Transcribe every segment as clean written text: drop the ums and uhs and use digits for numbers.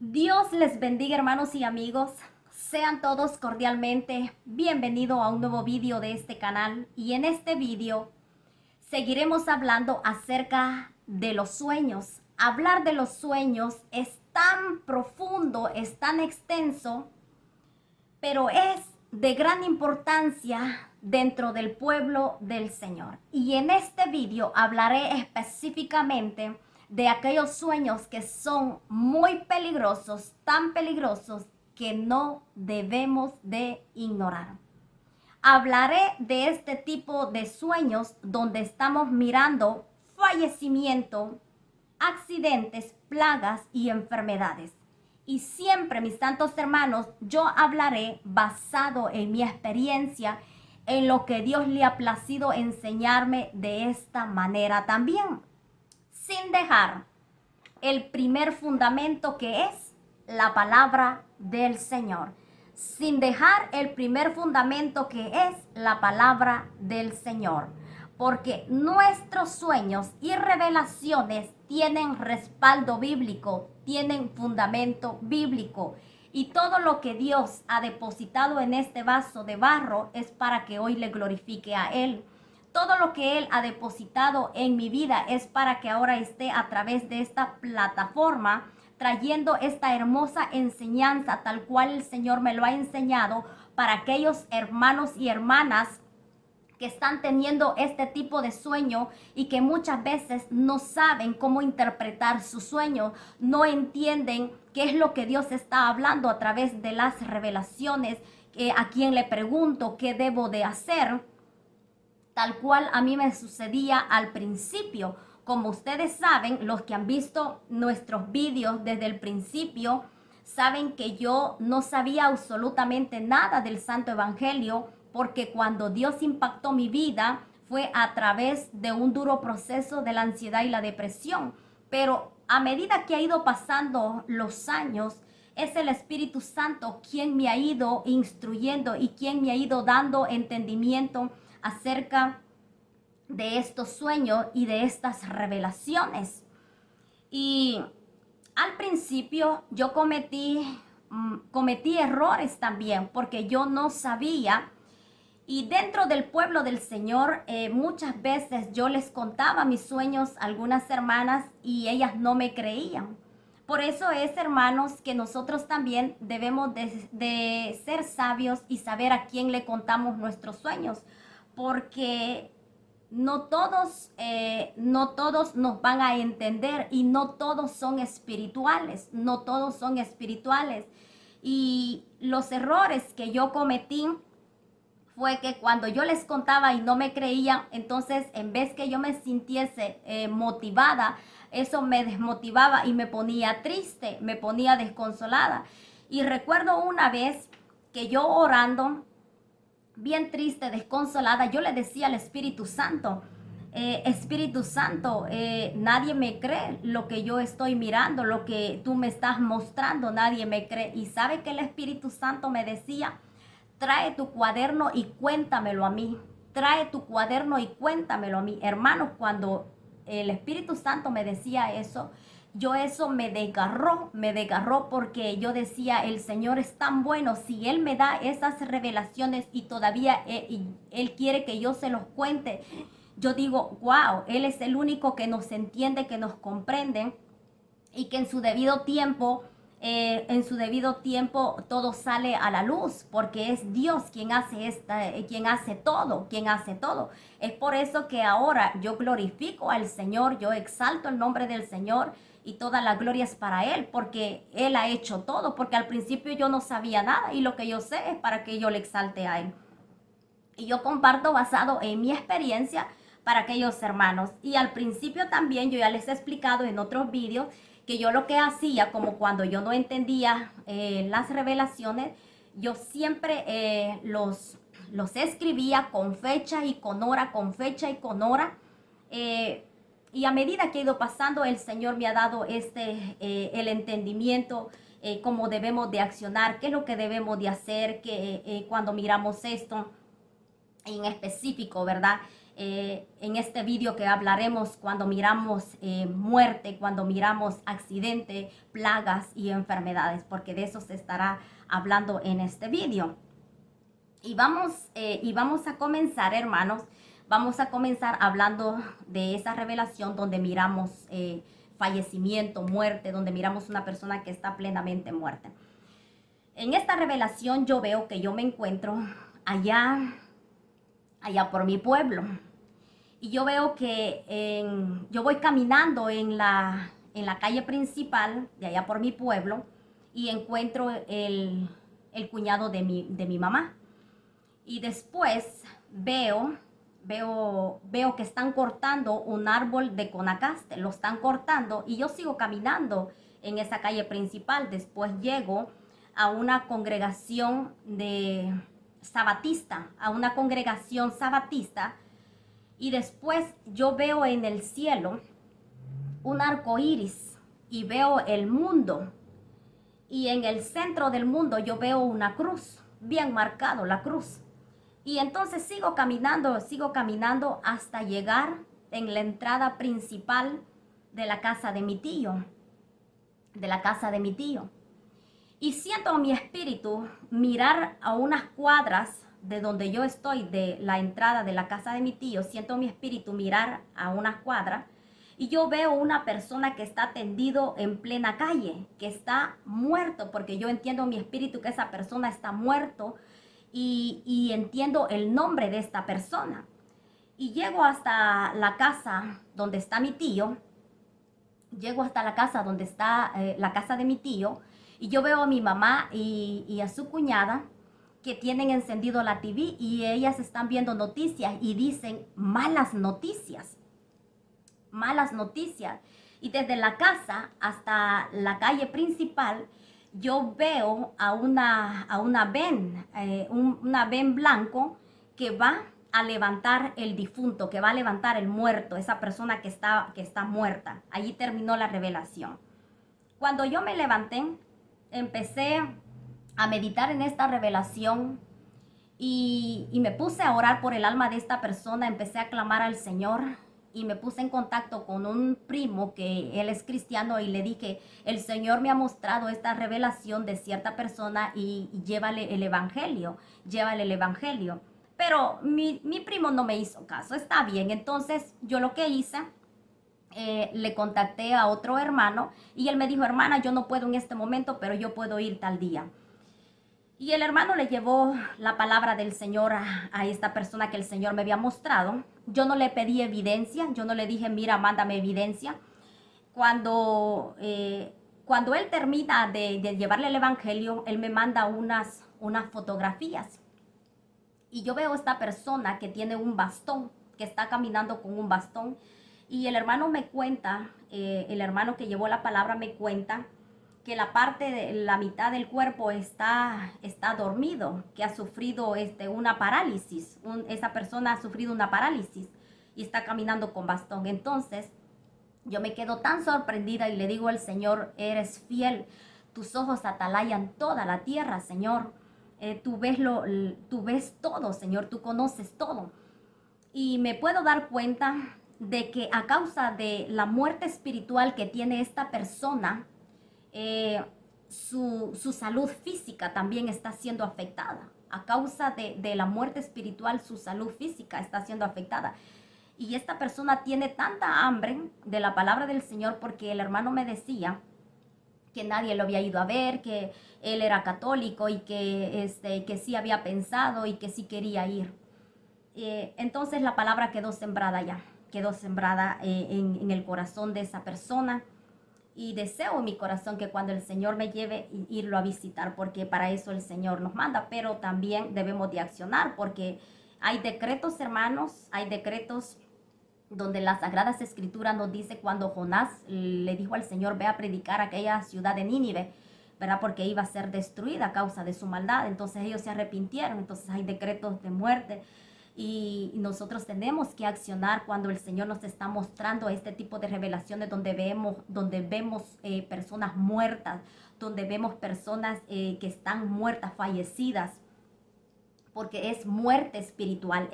Dios les bendiga, hermanos y amigos. Sean todos cordialmente bienvenidos a un nuevo vídeo de este canal. Y en este vídeo seguiremos hablando acerca de los sueños. Hablar de los sueños es tan profundo, es tan extenso, pero es de gran importancia dentro del pueblo del Señor. Y en este vídeo hablaré específicamente de aquellos sueños que son muy peligrosos, tan peligrosos que no debemos de ignorar. Hablaré de este tipo de sueños donde estamos mirando fallecimiento, accidentes, plagas y enfermedades. Y siempre, mis santos hermanos, yo hablaré basado en mi experiencia, en lo que Dios le ha placido enseñarme de esta manera también, sin dejar el primer fundamento que es la palabra del Señor. Sin dejar el primer fundamento que es la palabra del Señor. Porque nuestros sueños y revelaciones tienen respaldo bíblico, tienen fundamento bíblico. Y todo lo que Dios ha depositado en este vaso de barro es para que hoy le glorifique a Él. Todo lo que Él ha depositado en mi vida es para que ahora esté a través de esta plataforma trayendo esta hermosa enseñanza tal cual el Señor me lo ha enseñado para aquellos hermanos y hermanas que están teniendo este tipo de sueño y que muchas veces no saben cómo interpretar su sueño, no entienden qué es lo que Dios está hablando a través de las revelaciones, a quien le pregunto qué debo de hacer, tal cual a mí me sucedía al principio. Como ustedes saben, los que han visto nuestros vídeos desde el principio, saben que yo no sabía absolutamente nada del Santo Evangelio, porque cuando Dios impactó mi vida fue a través de un duro proceso de la ansiedad y la depresión. Pero a medida que ha ido pasando los años, es el Espíritu Santo quien me ha ido instruyendo y quien me ha ido dando entendimiento acerca de estos sueños y de estas revelaciones. Y al principio yo cometí errores también porque yo no sabía. Y dentro del pueblo del Señor, muchas veces yo les contaba mis sueños a algunas hermanas y ellas no me creían. Por eso es, hermanos, que nosotros también debemos de ser sabios y saber a quién le contamos nuestros sueños. Porque no todos nos van a entender y no todos son espirituales, no todos son espirituales. Y los errores que yo cometí fue que cuando yo les contaba y no me creían, entonces en vez que yo me sintiese motivada, eso me desmotivaba y me ponía triste, me ponía desconsolada. Y recuerdo una vez que yo orando, bien triste, desconsolada, yo le decía al Espíritu Santo, Espíritu Santo, nadie me cree lo que yo estoy mirando, lo que tú me estás mostrando, nadie me cree. Y sabe que el Espíritu Santo me decía, trae tu cuaderno y cuéntamelo a mí. Trae tu cuaderno y cuéntamelo a mí. Hermanos, cuando el Espíritu Santo me decía eso, yo eso me desgarró porque yo decía, el Señor es tan bueno, si Él me da esas revelaciones y todavía Él quiere que yo se los cuente, yo digo, wow, Él es el único que nos entiende, que nos comprende y que en su debido tiempo todo sale a la luz, porque es Dios quien hace quien hace todo. Es por eso que ahora yo glorifico al Señor, yo exalto el nombre del Señor y toda la gloria es para Él, porque Él ha hecho todo, porque al principio yo no sabía nada y lo que yo sé es para que yo le exalte a Él. Y yo comparto basado en mi experiencia para aquellos hermanos. Y al principio también yo ya les he explicado en otros vídeos que yo lo que hacía, como cuando yo no entendía las revelaciones, yo siempre los escribía con fecha y con hora, con fecha y con hora. Y a medida que ha ido pasando, el Señor me ha dado el entendimiento, cómo debemos de accionar, qué es lo que debemos de hacer, que cuando miramos esto en específico, ¿verdad? en este vídeo que hablaremos cuando miramos muerte, cuando miramos accidente, plagas y enfermedades, porque de eso se estará hablando en este vídeo. Y vamos a comenzar, hermanos, vamos a comenzar hablando de esa revelación donde miramos fallecimiento, muerte, donde miramos una persona que está plenamente muerta. En esta revelación yo veo que yo me encuentro allá por mi pueblo. Y yo veo que yo voy caminando en la calle principal de allá por mi pueblo y encuentro el cuñado de mi mamá. Y después veo que están cortando un árbol de conacaste, lo están cortando y yo sigo caminando en esa calle principal. Después llego a una congregación sabatista, y después yo veo en el cielo un arco iris y veo el mundo. Y en el centro del mundo yo veo una cruz, bien marcado la cruz. Y entonces sigo caminando hasta llegar en la entrada principal de la casa de mi tío. Y siento en mi espíritu mirar a unas cuadras de donde yo estoy, de la entrada de la casa de mi tío, siento en mi espíritu mirar a unas cuadras y yo veo una persona que está tendido en plena calle, que está muerto, porque yo entiendo en mi espíritu que esa persona está muerto y entiendo el nombre de esta persona. Y llego hasta la casa donde está mi tío, la casa de mi tío, y yo veo a mi mamá y a su cuñada que tienen encendido la TV y ellas están viendo noticias y dicen malas noticias. Y desde la casa hasta la calle principal yo veo a una ven blanco que va a levantar el difunto, que va a levantar el muerto, esa persona que está muerta. Allí terminó la revelación. Cuando yo me levanté, empecé a meditar en esta revelación y me puse a orar por el alma de esta persona, empecé a clamar al Señor y me puse en contacto con un primo que él es cristiano y le dije, el Señor me ha mostrado esta revelación de cierta persona y llévale el evangelio. Pero mi primo no me hizo caso, está bien. Entonces yo lo que hice, le contacté a otro hermano y él me dijo, hermana, yo no puedo en este momento, pero yo puedo ir tal día. Y el hermano le llevó la palabra del Señor a esta persona que el Señor me había mostrado. Yo no le pedí evidencia, yo no le dije, mira, mándame evidencia. Cuando él termina de llevarle el evangelio, él me manda unas fotografías. Y yo veo a esta persona que tiene un bastón, que está caminando con un bastón. Y el hermano me cuenta, el hermano que llevó la palabra me cuenta que la mitad del cuerpo está dormido, que ha sufrido una parálisis. Esa persona ha sufrido una parálisis y está caminando con bastón. Entonces, yo me quedo tan sorprendida y le digo al Señor, eres fiel, tus ojos atalayan toda la tierra, Señor. Tú ves todo, Señor, tú conoces todo. Y me puedo dar cuenta de que a causa de la muerte espiritual que tiene esta persona, su salud física también está siendo afectada. A causa de la muerte espiritual, su salud física está siendo afectada. Y esta persona tiene tanta hambre de la palabra del Señor, porque el hermano me decía que nadie lo había ido a ver, que él era católico y que sí había pensado y que sí quería ir. Entonces la palabra quedó sembrada en el corazón de esa persona. Y deseo en mi corazón que cuando el Señor me lleve, irlo a visitar, porque para eso el Señor nos manda, pero también debemos de accionar, porque hay decretos, hermanos, hay decretos donde las Sagradas Escrituras nos dice cuando Jonás le dijo al Señor, ve a predicar a aquella ciudad de Nínive, ¿verdad? Porque iba a ser destruida a causa de su maldad. Entonces ellos se arrepintieron, entonces hay decretos de muerte. Y nosotros tenemos que accionar cuando el Señor nos está mostrando este tipo de revelaciones donde vemos personas muertas, donde vemos personas que están muertas, fallecidas. porque es muerte espiritual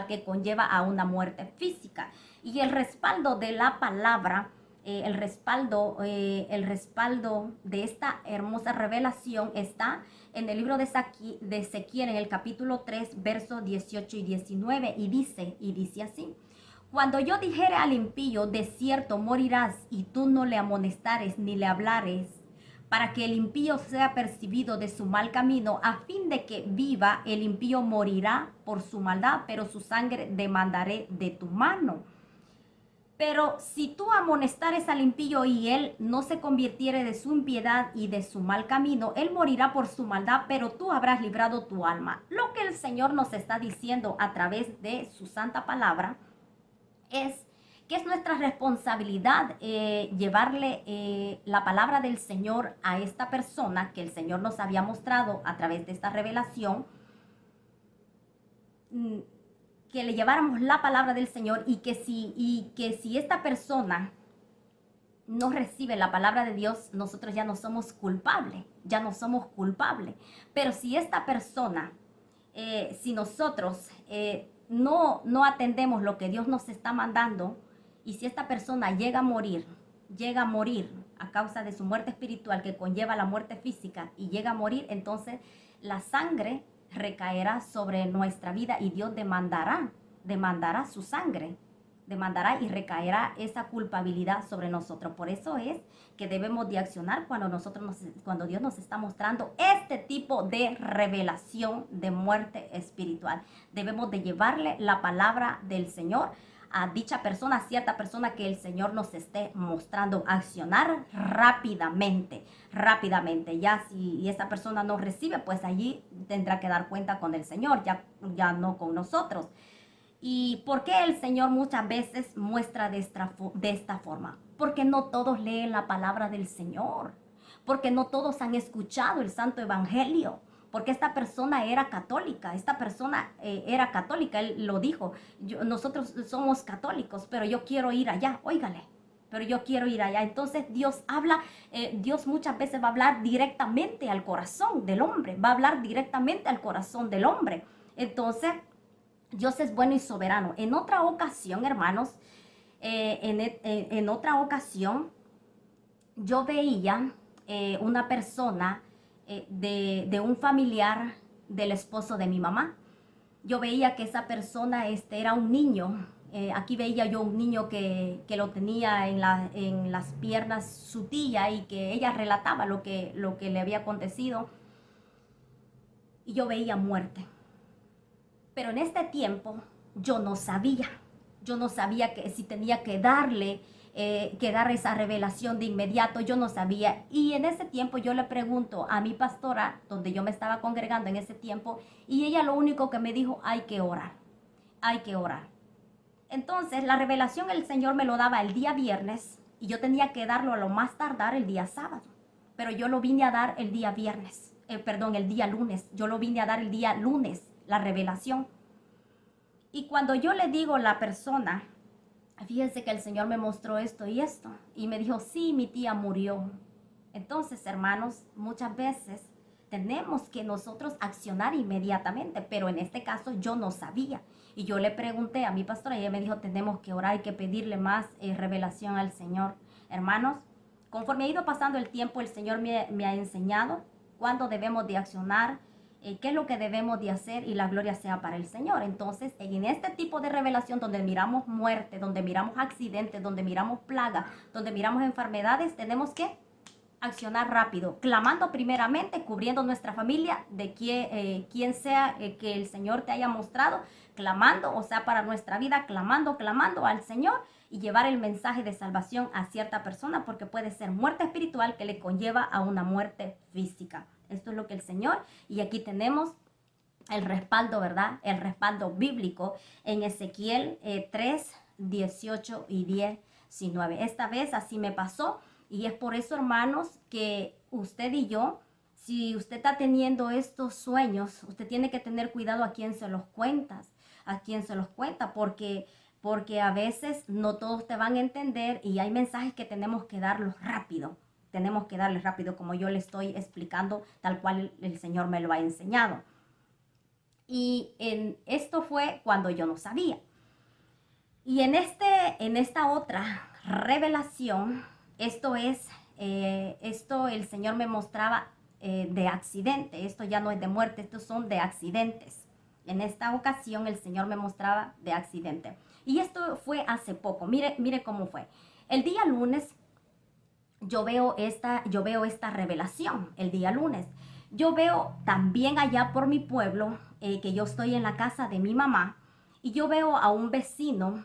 que conlleva a una muerte física. Y el respaldo de la palabra, el respaldo de esta hermosa revelación está en el libro de Ezequiel, en el capítulo 3, versos 18 y 19, y dice así: cuando yo dijere al impío, de cierto morirás, y tú no le amonestares ni le hablares, para que el impío sea percibido de su mal camino, a fin de que viva, el impío morirá por su maldad, pero su sangre demandaré de tu mano. Pero si tú amonestares al impío y él no se convirtiere de su impiedad y de su mal camino, él morirá por su maldad, pero tú habrás librado tu alma. Lo que el Señor nos está diciendo a través de su santa palabra es que es nuestra responsabilidad llevarle la palabra del Señor a esta persona que el Señor nos había mostrado a través de esta revelación, que le lleváramos la palabra del Señor, y que si esta persona no recibe la palabra de Dios, nosotros ya no somos culpables, Pero si esta persona, si nosotros no atendemos lo que Dios nos está mandando, y si esta persona llega a morir a causa de su muerte espiritual que conlleva la muerte física, y llega a morir, entonces la sangre recaerá sobre nuestra vida y Dios demandará su sangre, demandará y recaerá esa culpabilidad sobre nosotros. Por eso es que debemos de accionar cuando Dios nos está mostrando este tipo de revelación de muerte espiritual. Debemos de llevarle la palabra del Señor a dicha persona, a cierta persona que el Señor nos esté mostrando, accionar rápidamente. Ya si esa persona no recibe, pues allí tendrá que dar cuenta con el Señor, ya no con nosotros. ¿Y por qué el Señor muchas veces muestra de esta forma? Porque no todos leen la palabra del Señor, porque no todos han escuchado el Santo Evangelio, porque esta persona era católica, él lo dijo: nosotros somos católicos, pero yo quiero ir allá, óigale, pero yo quiero ir allá. Entonces Dios muchas veces va a hablar directamente al corazón del hombre, Entonces, Dios es bueno y soberano. En otra ocasión, hermanos, en otra ocasión, yo veía una persona de un familiar del esposo de mi mamá. Yo veía que esa persona era un niño. Aquí veía yo un niño que lo tenía en las piernas su tía, y que ella relataba lo que le había acontecido. Y yo veía muerte. Pero en este tiempo yo no sabía que si tenía que darle dar esa revelación de inmediato, yo no sabía. Y en ese tiempo yo le pregunto a mi pastora, donde yo me estaba congregando en ese tiempo, y ella lo único que me dijo: hay que orar. Entonces la revelación el Señor me lo daba el día viernes, y yo tenía que darlo a lo más tardar el día sábado, pero yo lo vine a dar el día lunes, la revelación. Y cuando yo le digo a la persona: fíjense que el Señor me mostró esto y esto, y me dijo: sí, mi tía murió. Entonces, hermanos, muchas veces tenemos que nosotros accionar inmediatamente, pero en este caso yo no sabía. Y yo le pregunté a mi pastora, y ella me dijo: tenemos que orar y que pedirle más revelación al Señor. Hermanos, conforme ha ido pasando el tiempo, el Señor me ha enseñado cuándo debemos de accionar, qué es lo que debemos de hacer, y la gloria sea para el Señor. Entonces, en este tipo de revelación, donde miramos muerte, donde miramos accidentes, donde miramos plaga, donde miramos enfermedades, tenemos que accionar rápido, clamando primeramente, cubriendo nuestra familia de quien sea que el Señor te haya mostrado, clamando, o sea, para nuestra vida, clamando al Señor, y llevar el mensaje de salvación a cierta persona, porque puede ser muerte espiritual que le conlleva a una muerte física. Esto es lo que el Señor, y aquí tenemos el respaldo, ¿verdad? El respaldo bíblico en Ezequiel 3, 18 y 19. Esta vez así me pasó, y es por eso, hermanos, que usted y yo, si usted está teniendo estos sueños, usted tiene que tener cuidado a quién se los cuenta, porque a veces no todos te van a entender, y hay mensajes que tenemos que darles rápido, como yo le estoy explicando, tal cual el Señor me lo ha enseñado. Y esto fue cuando yo no sabía. Y en esta otra revelación, esto el Señor me mostraba de accidente. Esto ya no es de muerte, estos son de accidentes. En esta ocasión el Señor me mostraba de accidente. Y esto fue hace poco. Mire cómo fue. El día lunes yo veo esta revelación. El día lunes. Yo veo también allá por mi pueblo, que yo estoy en la casa de mi mamá, y yo veo a un vecino,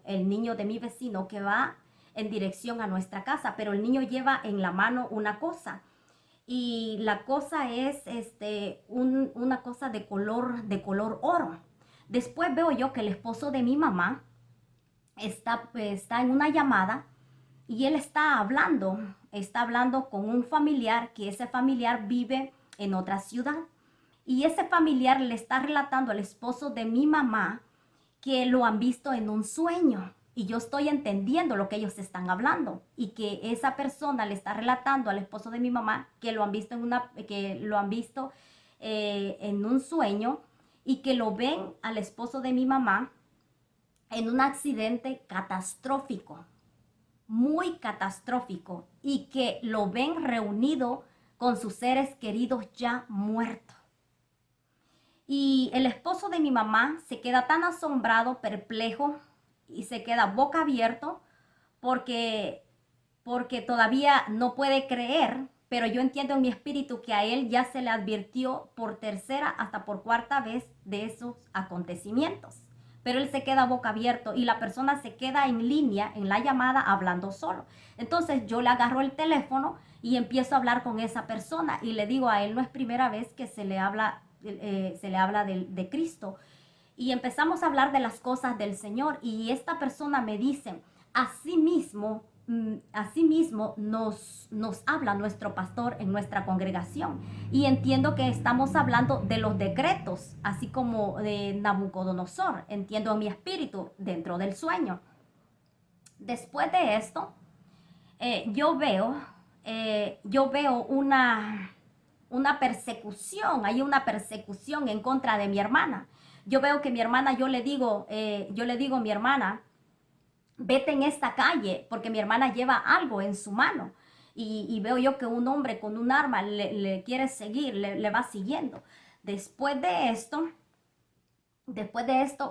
el niño de mi vecino, que va en dirección a nuestra casa, pero el niño lleva en la mano una cosa. Y la cosa es una cosa de color oro. Después veo yo que el esposo de mi mamá está en una llamada y él está hablando con un familiar, que ese familiar vive en otra ciudad. Y ese familiar le está relatando al esposo de mi mamá que lo han visto en un sueño. Y yo estoy entendiendo lo que ellos están hablando. Y que esa persona le está relatando al esposo de mi mamá que lo han visto en un sueño, y que lo ven al esposo de mi mamá en un accidente catastrófico, muy catastrófico, y que lo ven reunido con sus seres queridos ya muertos. Y el esposo de mi mamá se queda tan asombrado, perplejo, y se queda boca abierto porque todavía no puede creer, pero yo entiendo en mi espíritu que a él ya se le advirtió por tercera hasta por cuarta vez de esos acontecimientos. Pero él se queda boca abierto y la persona se queda en línea, en la llamada, hablando solo. Entonces yo le agarro el teléfono y empiezo a hablar con esa persona y le digo, a él no es primera vez que se le habla de Cristo. Y empezamos a hablar de las cosas del Señor, y esta persona me dice, asimismo nos habla nuestro pastor en nuestra congregación, y entiendo que estamos hablando de los decretos, así como de Nabucodonosor, entiendo en mi espíritu dentro del sueño. Después de esto, yo veo una persecución, hay una persecución en contra de mi hermana. Yo veo que mi hermana, yo le digo a mi hermana, vete en esta calle, porque mi hermana lleva algo en su mano. Y veo yo que un hombre con un arma le quiere seguir, le va siguiendo. Después de esto,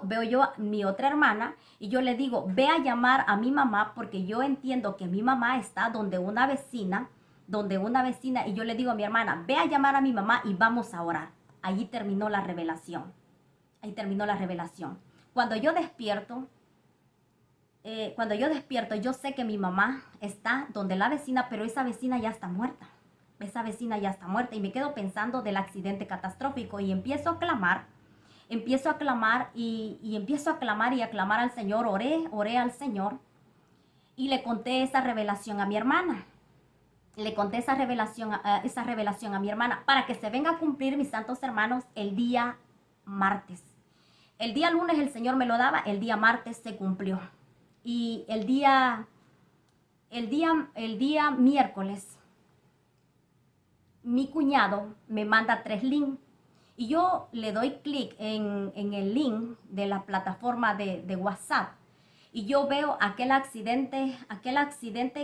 veo yo a mi otra hermana y yo le digo, ve a llamar a mi mamá, porque yo entiendo que mi mamá está donde una vecina, y yo le digo a mi hermana, ve a llamar a mi mamá y vamos a orar. Allí terminó la revelación. Cuando yo despierto, yo sé que mi mamá está donde la vecina, pero esa vecina ya está muerta. Y me quedo pensando del accidente catastrófico y empiezo a clamar y empiezo a clamar al Señor. Oré al Señor y le conté esa revelación a mi hermana. Le conté esa revelación a mi hermana para que se venga a cumplir, mis santos hermanos, el día martes. El día lunes el Señor me lo daba, el día martes se cumplió. Y el día miércoles, mi cuñado me manda 3 links. Y yo le doy clic en el link de la plataforma de WhatsApp. Y yo veo aquel accidente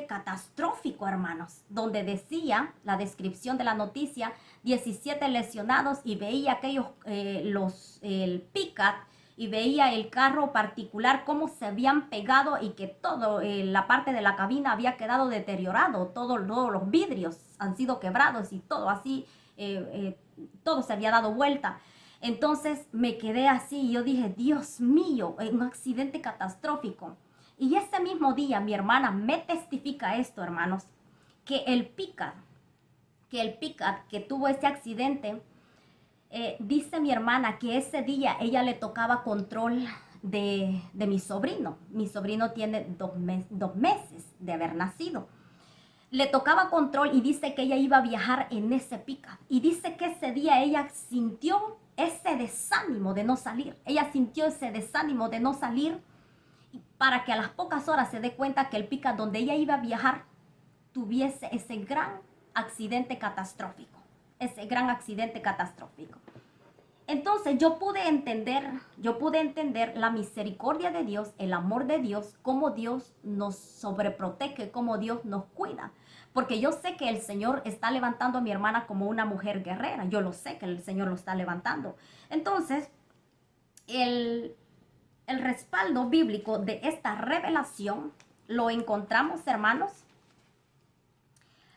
catastrófico, hermanos, donde decía la descripción de la noticia, 17 lesionados, y veía el pick-up, y veía el carro particular, cómo se habían pegado y que toda la parte de la cabina había quedado deteriorado, todos los vidrios han sido quebrados y todo así, todo se había dado vuelta. Entonces me quedé así y yo dije, Dios mío, un accidente catastrófico. Y ese mismo día mi hermana me testifica esto, hermanos, que el pick-up que tuvo este accidente, dice mi hermana que ese día ella le tocaba control de mi sobrino. Mi sobrino tiene 2 meses de haber nacido. Le tocaba control y dice que ella iba a viajar en ese pick-up. Y dice que ese día ella sintió ese desánimo de no salir. Para que a las pocas horas se dé cuenta que el pick-up donde ella iba a viajar tuviese ese gran accidente catastrófico. Entonces yo pude entender la misericordia de Dios, el amor de Dios, cómo Dios nos sobreprotege, cómo Dios nos cuida. Porque yo sé que el Señor está levantando a mi hermana como una mujer guerrera. Yo lo sé que el Señor lo está levantando. Entonces, el respaldo bíblico de esta revelación lo encontramos, hermanos.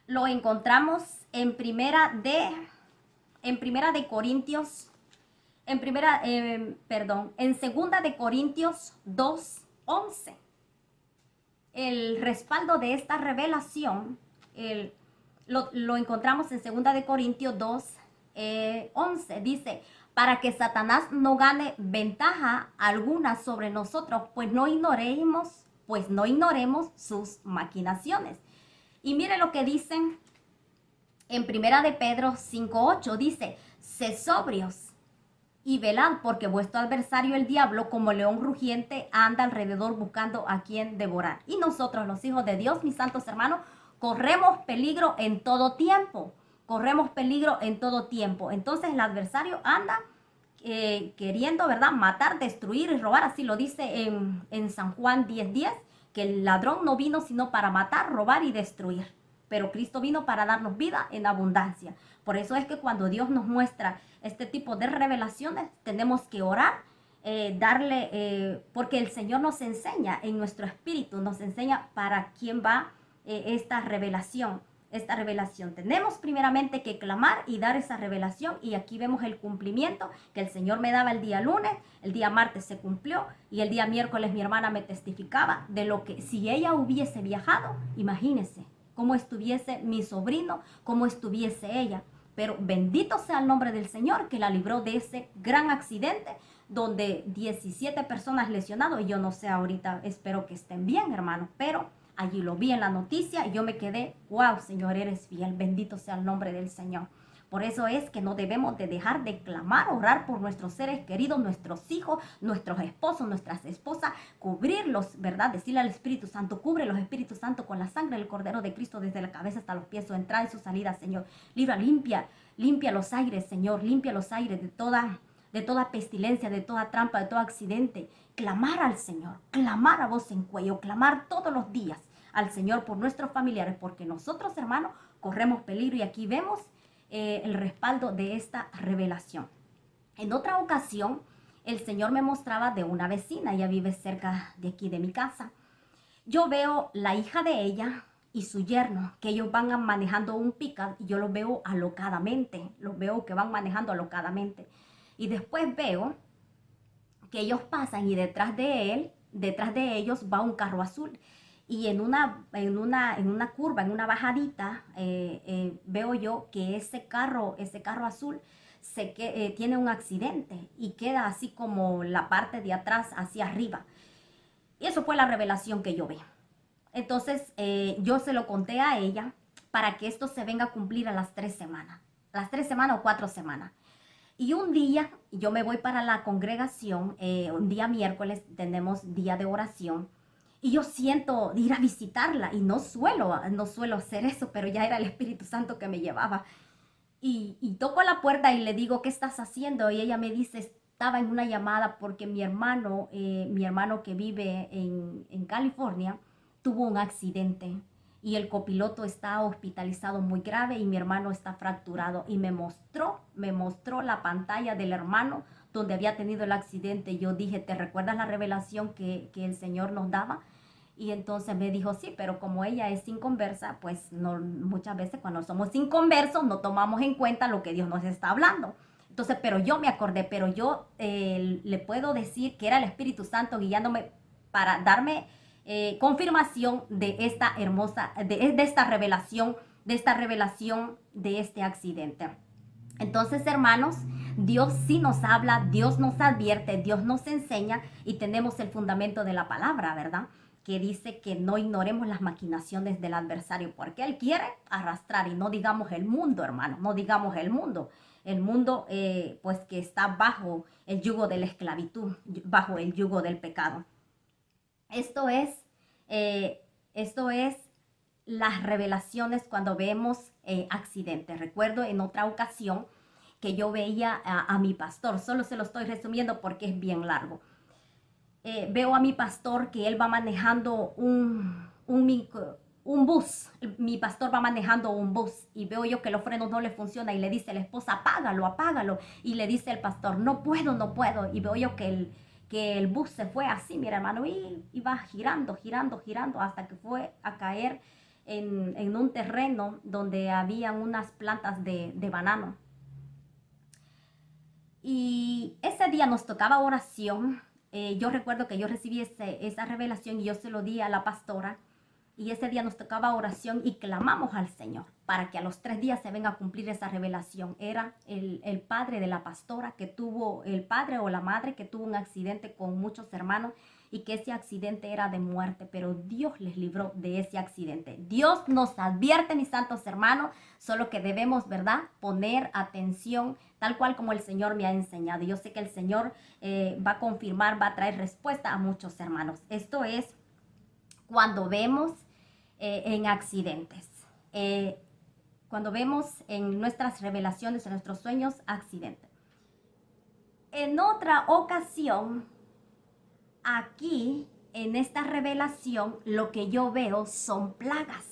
Lo encontramos en primera de Corintios. En segunda de Corintios 2:11. El respaldo de esta revelación lo encontramos en segunda de Corintios 2:11. Dice, para que Satanás no gane ventaja alguna sobre nosotros, pues no ignoremos sus maquinaciones. Y mire lo que dicen en primera de Pedro 5:8. Dice, sé sobrios y velad, porque vuestro adversario el diablo, como león rugiente, anda alrededor buscando a quien devorar. Y nosotros, los hijos de Dios, mis santos hermanos, corremos peligro en todo tiempo. Corremos peligro en todo tiempo. Entonces el adversario anda queriendo, ¿verdad?, matar, destruir y robar. Así lo dice en San Juan 10:10, que el ladrón no vino sino para matar, robar y destruir. Pero Cristo vino para darnos vida en abundancia. Por eso es que cuando Dios nos muestra este tipo de revelaciones, tenemos que orar, porque el Señor nos enseña en nuestro espíritu, nos enseña para quién va esta revelación. Tenemos primeramente que clamar y dar esa revelación, y aquí vemos el cumplimiento que el Señor me daba el día lunes, el día martes se cumplió, y el día miércoles mi hermana me testificaba de lo que si ella hubiese viajado, imagínense cómo estuviese mi sobrino, cómo estuviese ella. Pero bendito sea el nombre del Señor que la libró de ese gran accidente donde 17 personas lesionadas, y yo no sé ahorita, espero que estén bien, hermanos, pero allí lo vi en la noticia y yo me quedé, wow, Señor, eres fiel, bendito sea el nombre del Señor. Por eso es que no debemos de dejar de clamar, orar por nuestros seres queridos, nuestros hijos, nuestros esposos, nuestras esposas, cubrirlos, ¿verdad? Decirle al Espíritu Santo, cubre los Espíritus Santo con la sangre del Cordero de Cristo desde la cabeza hasta los pies, su entrada y su salida, Señor. Limpia los aires, Señor, limpia los aires de toda pestilencia, de toda trampa, de todo accidente. Clamar al Señor, clamar a voz en cuello, clamar todos los días al Señor por nuestros familiares, porque nosotros, hermanos, corremos peligro, y aquí vemos el respaldo de esta revelación. En otra ocasión, el Señor me mostraba de una vecina, ella vive cerca de aquí de mi casa. Yo veo la hija de ella y su yerno, que ellos van manejando un pickup, y yo los veo alocadamente, los veo que van manejando alocadamente. Y después veo que ellos pasan y detrás de ellos va un carro azul. Y en una curva, en una bajadita, veo yo que ese carro azul tiene un accidente y queda así como la parte de atrás hacia arriba. Y eso fue la revelación que yo vi. Entonces yo se lo conté a ella para que esto se venga a cumplir a las 3 semanas. Las 3 semanas o 4 semanas. Y un día yo me voy para la congregación, un día miércoles tenemos día de oración, y yo siento ir a visitarla, y no suelo hacer eso, pero ya era el Espíritu Santo que me llevaba. Y toco la puerta y le digo, ¿qué estás haciendo? Y ella me dice, estaba en una llamada porque mi hermano que vive en California, tuvo un accidente y el copiloto está hospitalizado muy grave y mi hermano está fracturado. Y me mostró la pantalla del hermano donde había tenido el accidente. Yo dije, ¿te recuerdas la revelación que el Señor nos daba? Y entonces me dijo, sí, pero como ella es inconversa, pues no, muchas veces cuando somos inconversos no tomamos en cuenta lo que Dios nos está hablando. Entonces, pero yo me acordé, pero yo le puedo decir que era el Espíritu Santo guiándome para darme confirmación de esta hermosa, de esta revelación, de este accidente. Entonces, hermanos, Dios sí nos habla, Dios nos advierte, Dios nos enseña, y tenemos el fundamento de la palabra, ¿verdad?, que dice que no ignoremos las maquinaciones del adversario, porque él quiere arrastrar, y no digamos el mundo, hermano, no digamos el mundo, pues que está bajo el yugo de la esclavitud, bajo el yugo del pecado. Esto es las revelaciones cuando vemos accidentes. Recuerdo en otra ocasión que yo veía a mi pastor. Solo se lo estoy resumiendo porque es bien largo. Veo a mi pastor que él va manejando un bus. Mi pastor va manejando un bus y veo yo que los frenos no le funcionan y le dice la esposa, apágalo, apágalo. Y le dice el pastor, no puedo, no puedo. Y veo yo que el bus se fue así, mira hermano, y iba girando, girando, girando hasta que fue a caer en un terreno donde habían unas plantas de banano. Y ese día nos tocaba oración. Yo recuerdo que yo recibí esa revelación y yo se lo di a la pastora. Y ese día nos tocaba oración y clamamos al Señor para que a los 3 días se venga a cumplir esa revelación. Era el padre de la pastora que tuvo, el padre o la madre que tuvo un accidente con muchos hermanos y que ese accidente era de muerte, pero Dios les libró de ese accidente. Dios nos advierte, mis santos hermanos, solo que debemos, ¿verdad?, poner atención tal cual como el Señor me ha enseñado. Yo sé que el Señor va a confirmar, va a traer respuesta a muchos hermanos. Esto es cuando vemos en accidentes. Cuando vemos en nuestras revelaciones, en nuestros sueños, accidentes. En otra ocasión, aquí, en esta revelación, lo que yo veo son plagas.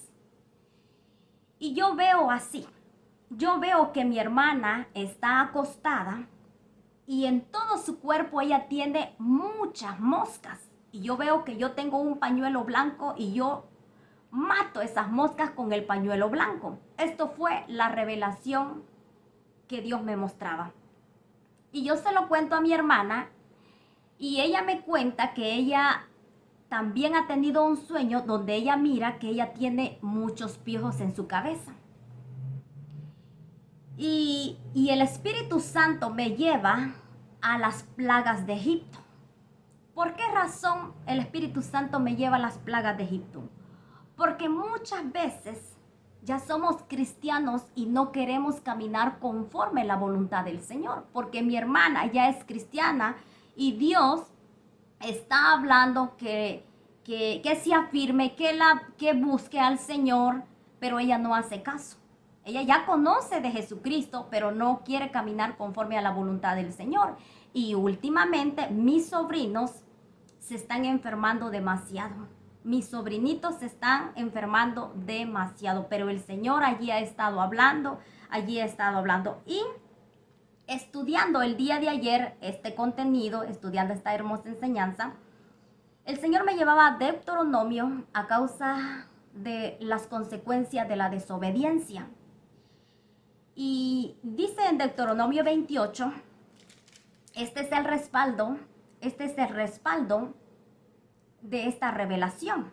Y yo veo así. Yo veo que mi hermana está acostada y en todo su cuerpo ella tiene muchas moscas. Y yo veo que yo tengo un pañuelo blanco y yo mato esas moscas con el pañuelo blanco. Esto fue la revelación que Dios me mostraba. Y yo se lo cuento a mi hermana y ella me cuenta que ella también ha tenido un sueño donde ella mira que ella tiene muchos piojos en su cabeza. Y el Espíritu Santo me lleva a las plagas de Egipto. ¿Por qué razón el Espíritu Santo me lleva a las plagas de Egipto? Porque muchas veces ya somos cristianos y no queremos caminar conforme a la voluntad del Señor. Porque mi hermana ya es cristiana y Dios está hablando que se afirme, que busque al Señor, pero ella no hace caso. Ella ya conoce de Jesucristo, pero no quiere caminar conforme a la voluntad del Señor. Y últimamente mis sobrinos se están enfermando demasiado. Mis sobrinitos se están enfermando demasiado, pero el Señor allí ha estado hablando, y estudiando el día de ayer este contenido, estudiando esta hermosa enseñanza, el Señor me llevaba a Deuteronomio a causa de las consecuencias de la desobediencia. Y dice en Deuteronomio 28, este es el respaldo de esta revelación.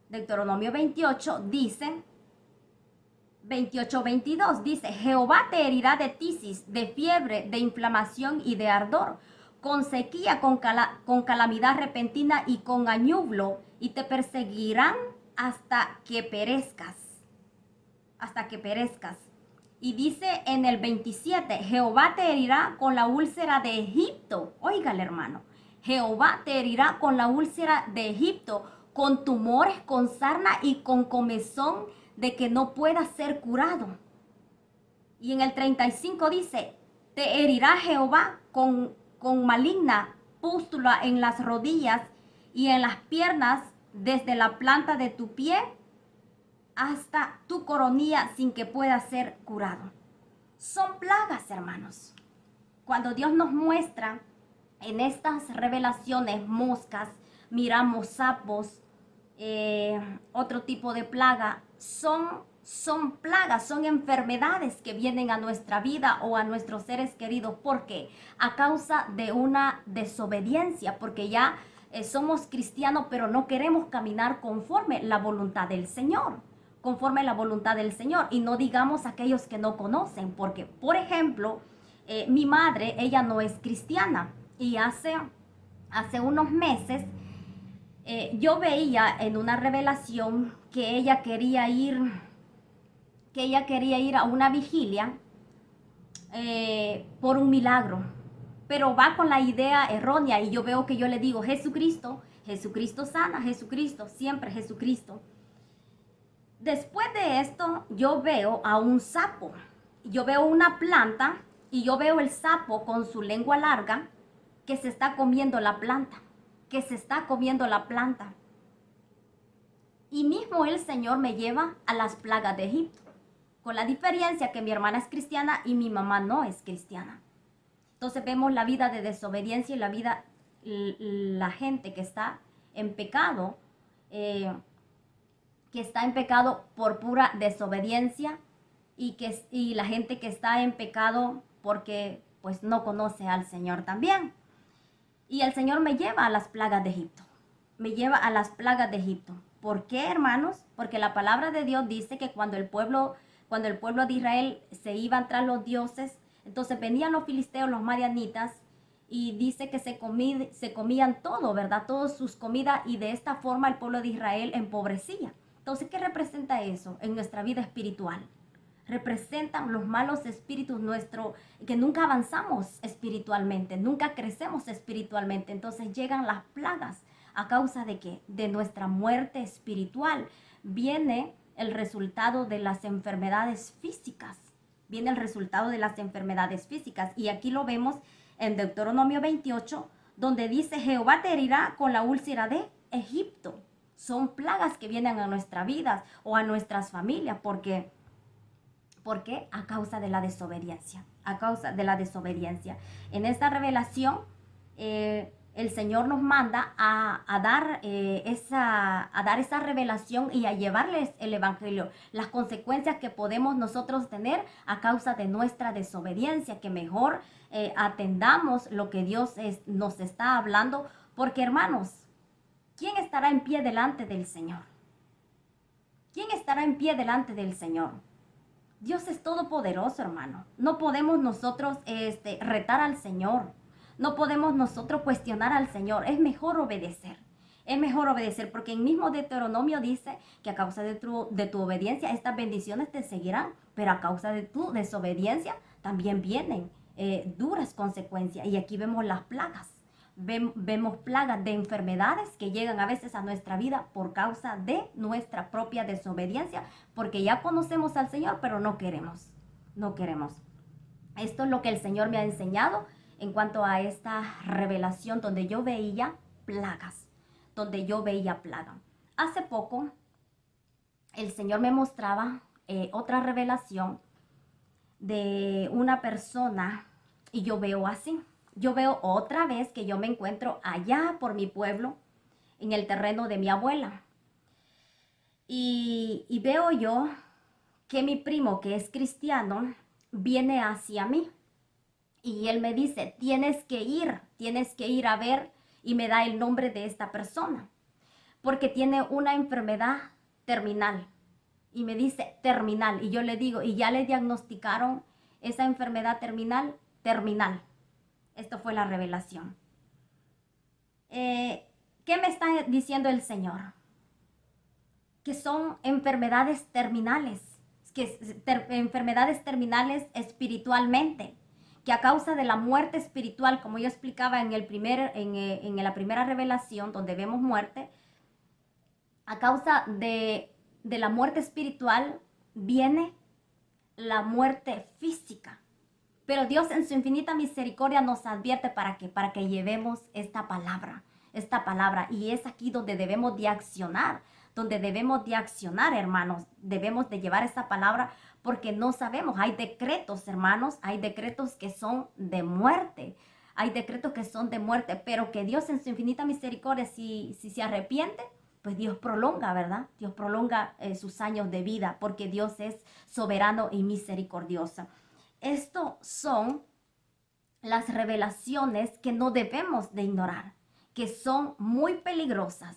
Deuteronomio 28 dice, 28-22 dice, Jehová te herirá de tisis, de fiebre, de inflamación y de ardor, con sequía, con calamidad repentina y con añublo, y te perseguirán hasta que perezcas. Hasta que perezcas. Y dice en el 27, Jehová te herirá con la úlcera de Egipto. Óigale, hermano. Jehová te herirá con la úlcera de Egipto, con tumores, con sarna y con comezón de que no pueda ser curado. Y en el 35 dice, te herirá Jehová con maligna pústula en las rodillas y en las piernas, desde la planta de tu pie hasta tu coronilla, sin que pueda ser curado. Son plagas, hermanos. Cuando Dios nos muestra en estas revelaciones moscas, miramos sapos, otro tipo de plaga, son plagas, son enfermedades que vienen a nuestra vida o a nuestros seres queridos. ¿Por qué? A causa de una desobediencia, porque ya somos cristianos, pero no queremos caminar conforme la voluntad del Señor. Conforme la voluntad del Señor. Y no digamos aquellos que no conocen, porque, por ejemplo, mi madre, ella no es cristiana. Y hace unos meses yo veía en una revelación que ella quería ir a una vigilia por un milagro, pero va con la idea errónea. Y yo veo que yo le digo, Jesucristo sana, Jesucristo, siempre Jesucristo. Después de esto, yo veo a un sapo, yo veo una planta y yo veo el sapo con su lengua larga que se está comiendo la planta, que se está comiendo la planta. Y mismo el Señor me lleva a las plagas de Egipto, con la diferencia que mi hermana es cristiana y mi mamá no es cristiana. Entonces vemos la vida de desobediencia y la gente que está en pecado, por pura desobediencia y la gente que está en pecado porque pues no conoce al Señor también. Y el Señor me lleva a las plagas de Egipto. Me lleva a las plagas de Egipto. ¿Por qué, hermanos? Porque la palabra de Dios dice que cuando el pueblo de Israel se iban tras los dioses, entonces venían los filisteos, los madianitas, y dice que se comían todo, ¿verdad? Todas sus comidas, y de esta forma el pueblo de Israel empobrecía. Entonces, ¿qué representa eso en nuestra vida espiritual? Representan los malos espíritus nuestros, que nunca avanzamos espiritualmente, nunca crecemos espiritualmente. Entonces llegan las plagas. ¿A causa de qué? De nuestra muerte espiritual. Viene el resultado de las enfermedades físicas. Viene el resultado de las enfermedades físicas. Y aquí lo vemos en Deuteronomio 28, donde dice: Jehová te herirá con la úlcera de Egipto. Son plagas que vienen a nuestra vida o a nuestras familias. ¿Por qué? A causa de la desobediencia. A causa de la desobediencia. En esta revelación, el Señor nos manda a dar esa revelación y a llevarles el evangelio, las consecuencias que podemos nosotros tener a causa de nuestra desobediencia, que mejor atendamos lo que Dios nos está hablando, porque, hermanos, ¿quién estará en pie delante del Señor? ¿Quién estará en pie delante del Señor? Dios es todopoderoso, hermano. No podemos nosotros retar al Señor. No podemos nosotros cuestionar al Señor. Es mejor obedecer. Es mejor obedecer, porque el mismo Deuteronomio dice que a causa de tu obediencia estas bendiciones te seguirán, pero a causa de tu desobediencia también vienen duras consecuencias. Y aquí vemos las plagas. Vemos plagas de enfermedades que llegan a veces a nuestra vida por causa de nuestra propia desobediencia, porque ya conocemos al Señor, pero no queremos. Esto es lo que el Señor me ha enseñado en cuanto a esta revelación donde yo veía plagas, Hace poco el Señor me mostraba otra revelación de una persona y yo veo así. Yo veo otra vez que yo me encuentro allá por mi pueblo, en el terreno de mi abuela. Y veo yo que mi primo, que es cristiano, viene hacia mí. Y él me dice: tienes que ir a ver, y me da el nombre de esta persona, porque tiene una enfermedad terminal. Y me dice terminal. Y yo le digo: ¿y ya le diagnosticaron esa enfermedad terminal? Terminal. Esto fue la revelación. ¿Qué me está diciendo el Señor? Que son enfermedades terminales, enfermedades terminales espiritualmente, que a causa de la muerte espiritual, como yo explicaba en la primera revelación donde vemos muerte, a causa de la muerte espiritual viene la muerte física. Pero Dios en su infinita misericordia nos advierte para que llevemos esta palabra. Y es aquí donde debemos de accionar, hermanos. Debemos de llevar esta palabra, porque no sabemos. Hay decretos, hermanos, hay decretos que son de muerte. Pero que Dios en su infinita misericordia, si se arrepiente, pues Dios prolonga, ¿verdad? Dios prolonga sus años de vida, porque Dios es soberano y misericordioso. Estos son las revelaciones que no debemos de ignorar, que son muy peligrosas,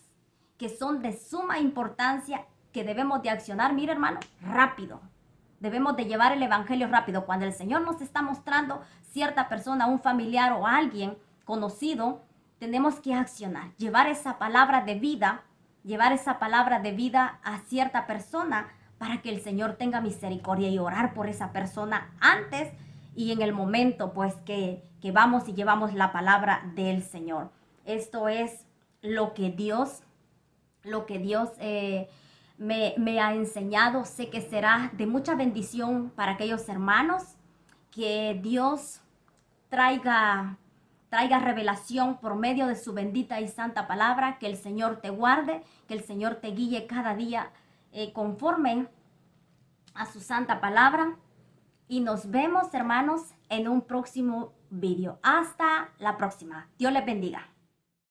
que son de suma importancia, que debemos de accionar, mire, hermano, rápido. Debemos de llevar el evangelio rápido. Cuando el Señor nos está mostrando cierta persona, un familiar o alguien conocido, tenemos que accionar, llevar esa palabra de vida a cierta persona, para que el Señor tenga misericordia, y orar por esa persona antes y en el momento pues que vamos y llevamos la palabra del Señor. Esto es lo que Dios me ha enseñado. Sé que será de mucha bendición para aquellos hermanos que Dios traiga revelación por medio de su bendita y santa palabra, que el Señor te guarde, que el Señor te guíe cada día conforme a su santa palabra. Y nos vemos, hermanos, en un próximo video. Hasta la próxima. Dios les bendiga.